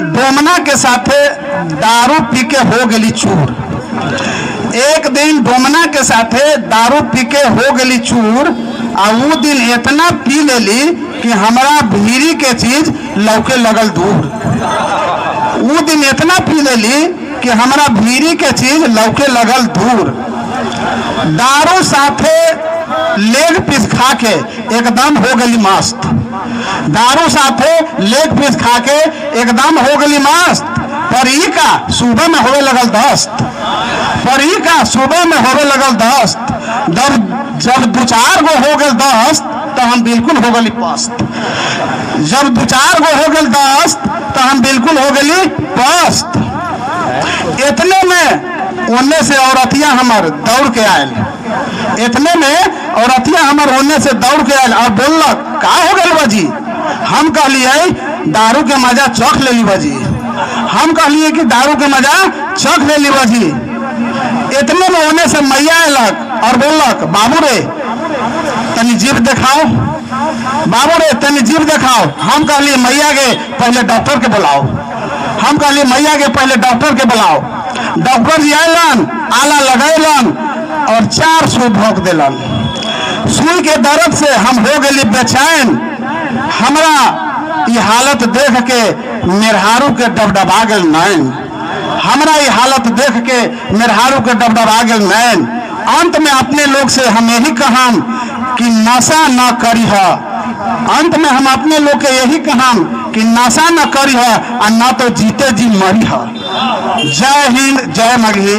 डोमना के साथे दारू पी के हो गली चूर। एक दिन डोमना के साथे दारू पी के हो गली चूर और वो दिन इतना पी लेली कि हमारा भीरी के चीज लौके लगल दूर। वो दिन इतना पी लेली कि हमारा भीरी के चीज लौके लगल दूर। दारू साथे लेग पीस खा के एकदम हो गली मस्त। दारू साथे लेग पीस खा के एकदम हो गली मस्त। पर ई का सुबह में होवे लगल दस्त। पर ई का सुबह में होवे लगल दस्त। जब दो चार गो हो गल दस्त तो हम बिल्कुल हो गली पस्त। जब दो चार गो हो गल दस्त तो हम बिल्कुल हो गली पस्त। इतने में ओने से औरतिया हमार दौड़ के आयल। इतने में औरतिया हमार ओने से दौड़ के आयल और बोलक का हो गल बाजी। हम कहलिए दारू के मजा चख ले ली बाजी। हम कहलिए कि दारू के मजा चख ले ली बाजी। इतने में ओने से मैया आयलक और बोलक बाबू रे तनी जीभ दिखाओ। बाबू रे तनी जीभ दिखाओ। हम कहलिए मैया के पहले डॉक्टर के बुलाओ। हम कहलिए मैया के पहले डॉक्टर के बुलाओ। डॉक्टर जी आयलन, आला लगैलन और 4 सुई भोंक दिलन। सुई के दर्द से हम हो गए बेचैन। हमरा ये हालत देख के मेहरारू के डबडबा गेल नैन। हमरा ये हालत देख के मेहरारू के डबडबा गेल नैन। अंत में अपने लोग से हम यही कहम कि नशा न करी है। अंत में हम अपने लोग के यही कहम कि नशा न करी है और न तो जीते जी मरी है। जय हिंद, जय मगही।